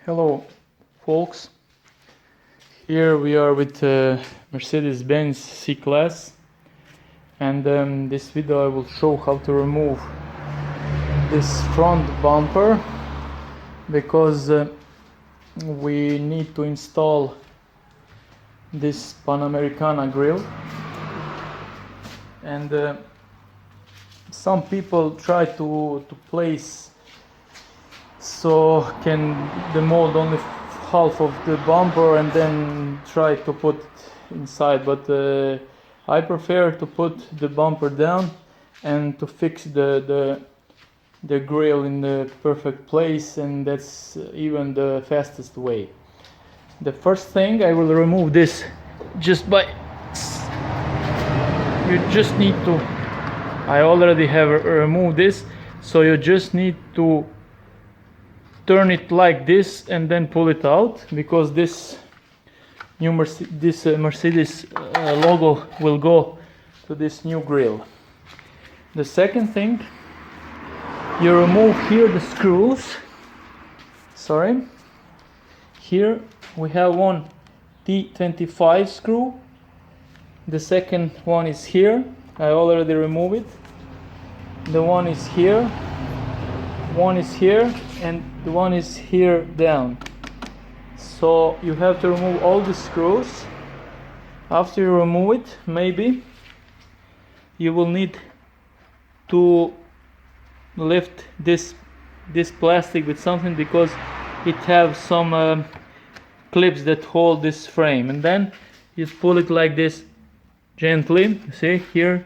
Hello folks, here we are with Mercedes Benz C Class, and this video I will show how to remove this front bumper, because we need to install this Panamericana grill, and some people try to place so can demold only half of the bumper and then try to put it inside, but I prefer to put the bumper down and to fix the grill in the perfect place, and that's even the fastest way. The first thing, I will remove this just by, you just need to, I already have removed this, so you just need to turn it like this and then pull it out, because this new Mercedes logo will go to this new grill. The second thing, you remove here the screws. Here we have one T25 screw. The second one is here. I already removed it. The one is here, one is here, and the one is here down. So you have to remove all the screws. After you remove it, maybe you will need to lift this plastic with something, because it has some clips that hold this frame, and then you pull it like this gently. See here.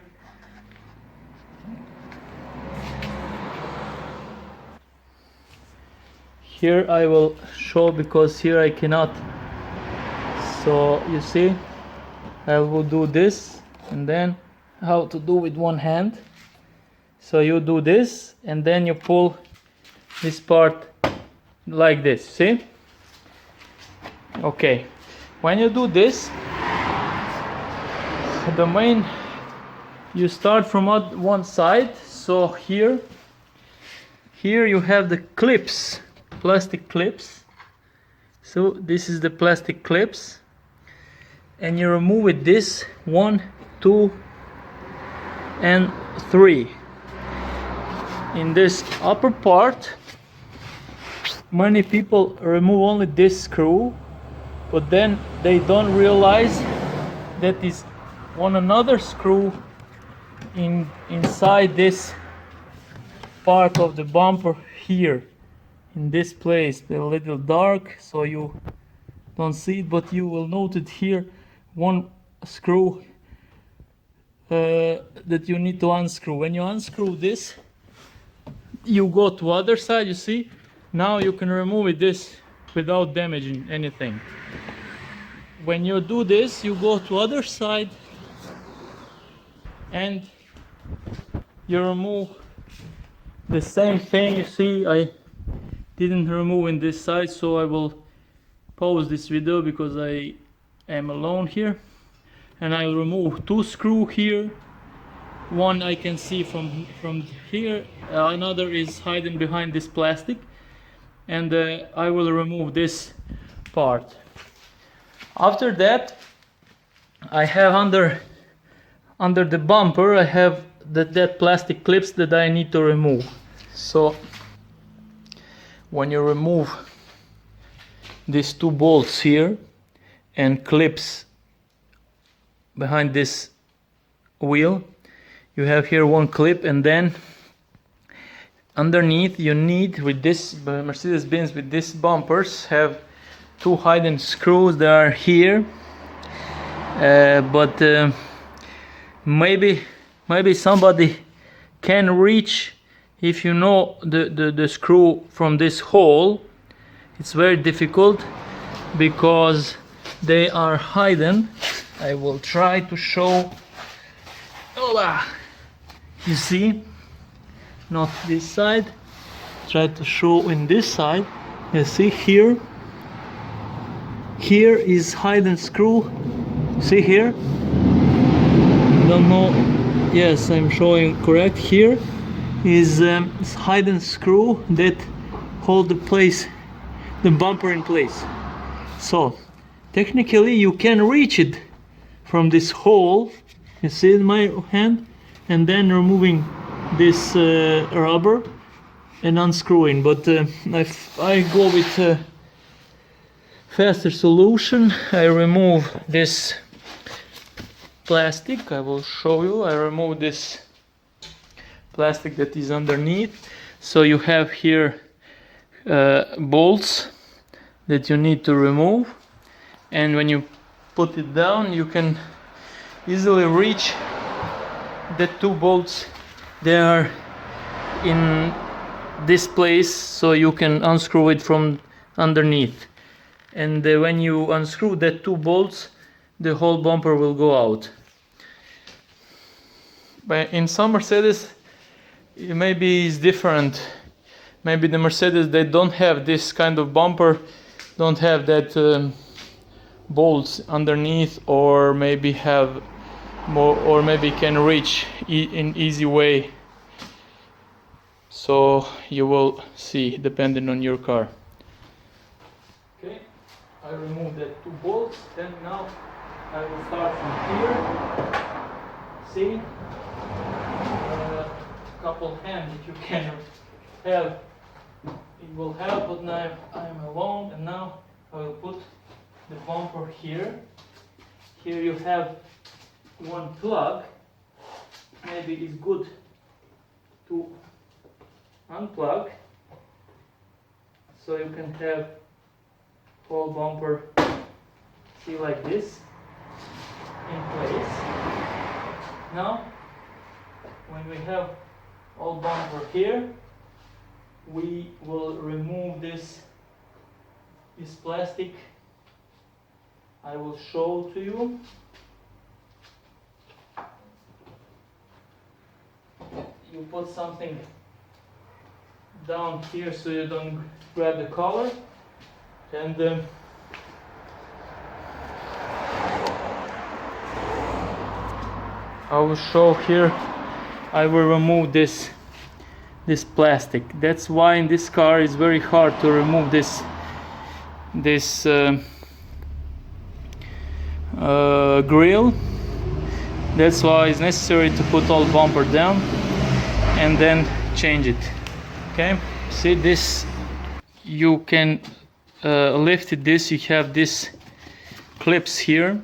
Here I will show, because here I cannot. So you see, I will do this, and then how to do with one hand. So you do this, and then you pull this part like this. See? Okay. When you do this, you start from one side. So here you have the clips. Plastic clips. So this is the plastic clips, and you remove it, this 1, 2 and 3. In this upper part, many people remove only this screw, but then they don't realize that is another screw inside this part of the bumper here. In this place, they're a little dark, so you don't see it, but you will note here one screw that you need to unscrew. When you unscrew this, you go to other side. You see, now you can remove this without damaging anything. When you do this, you go to other side and you remove the same thing. You see, I didn't remove in this side, so I will pause this video because I am alone here, and I'll remove 2 screws here. One I can see from here, another is hidden behind this plastic, and I will remove this part. After that, I have under the bumper, I have that plastic clips that I need to remove. So when you remove these 2 bolts here and clips behind this wheel, you have here one clip, and then underneath you need, with this Mercedes-Benz, with these bumpers, have 2 hidden screws that are here, but maybe somebody can reach. If you know the screw from this hole, it's very difficult because they are hidden. I will try to show. You see, not this side. Try to show in this side. You see here is hidden screw. See here? Don't know. Yes, I'm showing correct. Here is hidden screw that hold the the bumper in place. So technically you can reach it from this hole, you see in my hand, and then removing this rubber and unscrewing, but if I go with a faster solution, I remove this plastic. I will show you. I remove this plastic that is underneath, so you have here bolts that you need to remove, and when you put it down you can easily reach the two bolts. They are in this place, so you can unscrew it from underneath, and when you unscrew the two bolts, the whole bumper will go out. But in some Mercedes maybe it's different. Maybe the Mercedes, they don't have this kind of bumper, don't have that bolts underneath, or maybe have more, or maybe can reach in easy way. So you will see, depending on your car. Okay, I remove the two bolts. Then now I will start from here. See, couple hands that you can have, it will help. But now I'm alone, and now I will put the bumper here. Here you have one plug. Maybe it's good to unplug, so you can have whole bumper, see, like this, in place. Now when we have all bumper here, we will remove this plastic. I will show to you. You put something down here so you don't grab the collar, and I will show here. I will remove this plastic. That's why in this car it's very hard to remove this grill. That's why it's necessary to put all bumper down and then change it. Okay, see this, you can lift it. This, you have this clips here,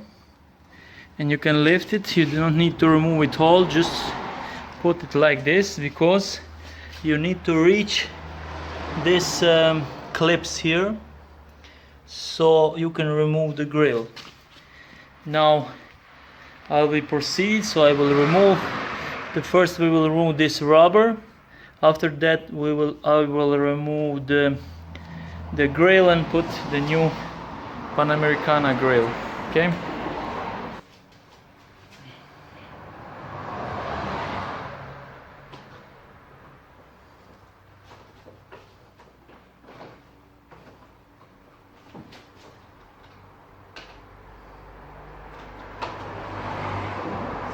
and you can lift it. You don't need to remove it all, just put it like this, because you need to reach this clips here, so you can remove the grill. Now I will proceed, so I will remove first we will remove this rubber. After that I will remove the grill and put the new Panamericana grill. Okay.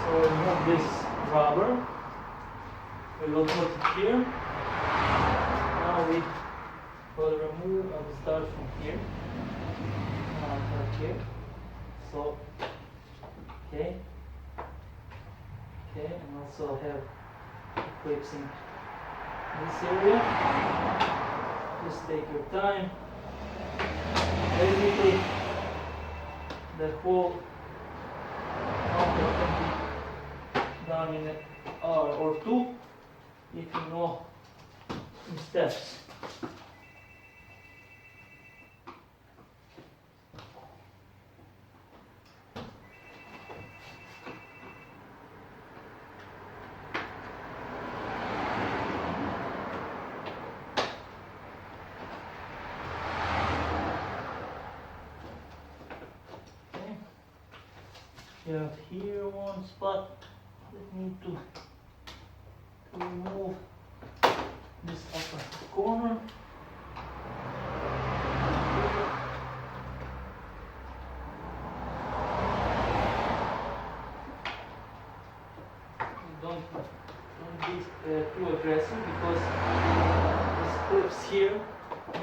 So remove this rubber. We will put it here. Now we will remove. I will start from here. Here. So, okay, and also have clips in this area. Just take your time. Basically, the whole bumper can be done in an hour or two if you know the steps. You have here one spot that need to remove this upper corner. Don't be too aggressive, because this clips here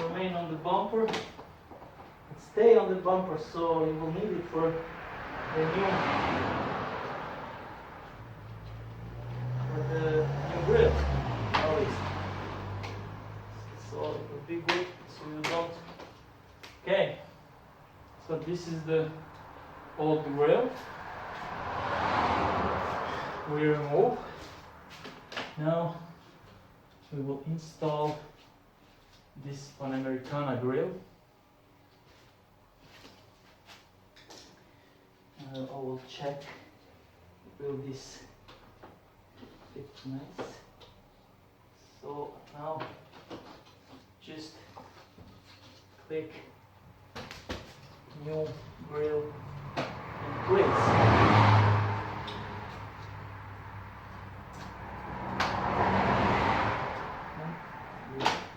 remain on the bumper and stay on the bumper, so you will need it for the new grill always. So it will be good so you don't. Okay, so this is the old grill we remove. Now we will install this Panamericana grill. I will check will this fit nice. So now just click new grill in place.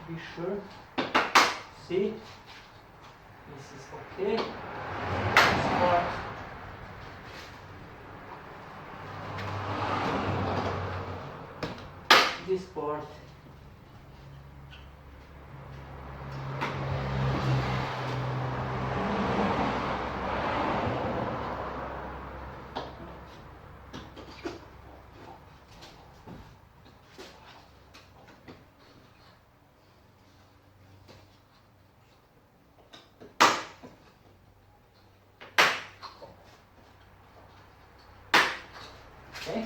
Be sure, see, this is okay. This part, this part, okay.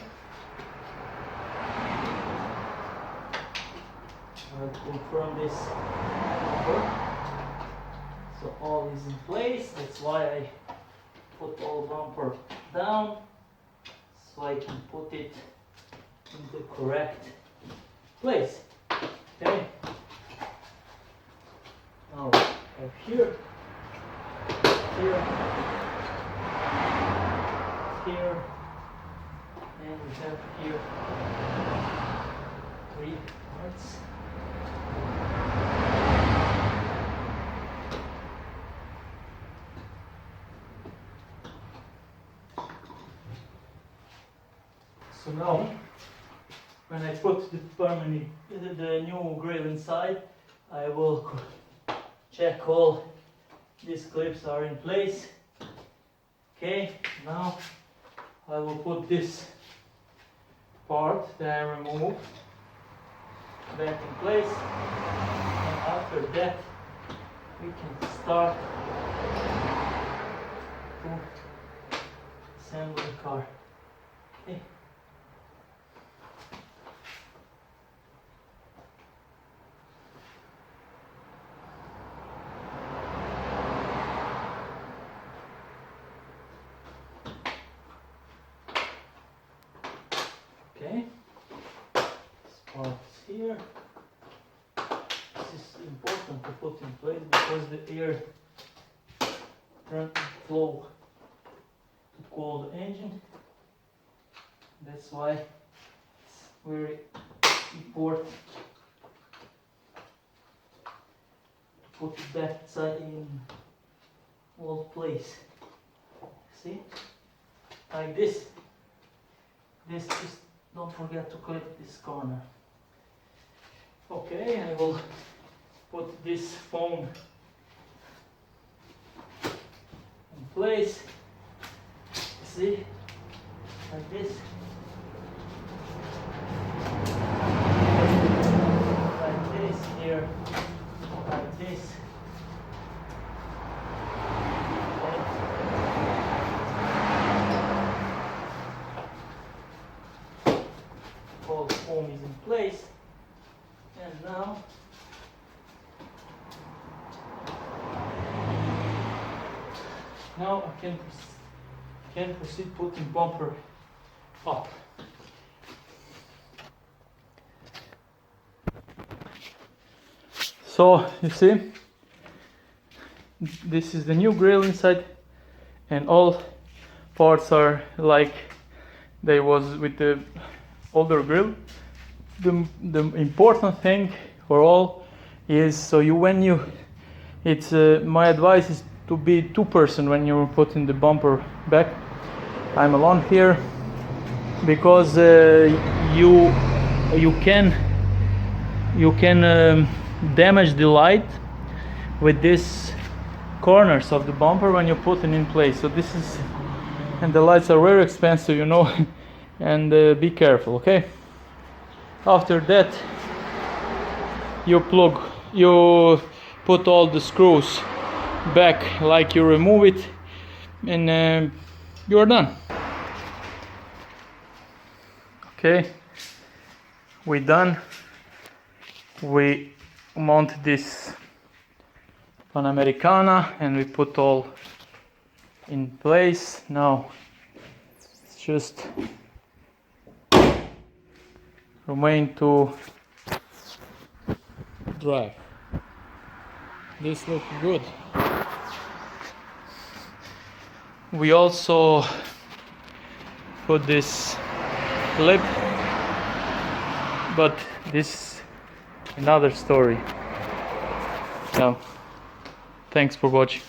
I'll confirm this bumper. So all is in place. That's why I put all bumper down, so I can put it in the correct place. Okay. Now I have here, and we have here 3 parts. So now, when I put the new grill inside, I will check all these clips are in place. Okay, now I will put this part that I removed back in place, and after that we can start to assemble the car. Okay. Okay, this part is here. This is important to put in place because the air flow to cool the engine. That's why it's very important to put that side in old place. See, like this. This just don't forget to clip this corner. Okay, I will put this foam in place. See, like this. Like this here, like this. All the foam is in place, and now I can proceed putting bumper up. So you see, this is the new grill inside, and all parts are like they was with the older grill. The important thing for all is my advice is to be 2-person when you're putting the bumper back. I'm alone here because you can damage the light with this corners of the bumper when you put it in place. So this is, and the lights are very expensive, you know, and be careful, okay? After that, you put all the screws back like you remove it, and you're done. Okay, we're done. We mount this panamericana and we put all in place. Now it's just remain to drive. This looks good. We also put this clip, but this is another story. So thanks for watching.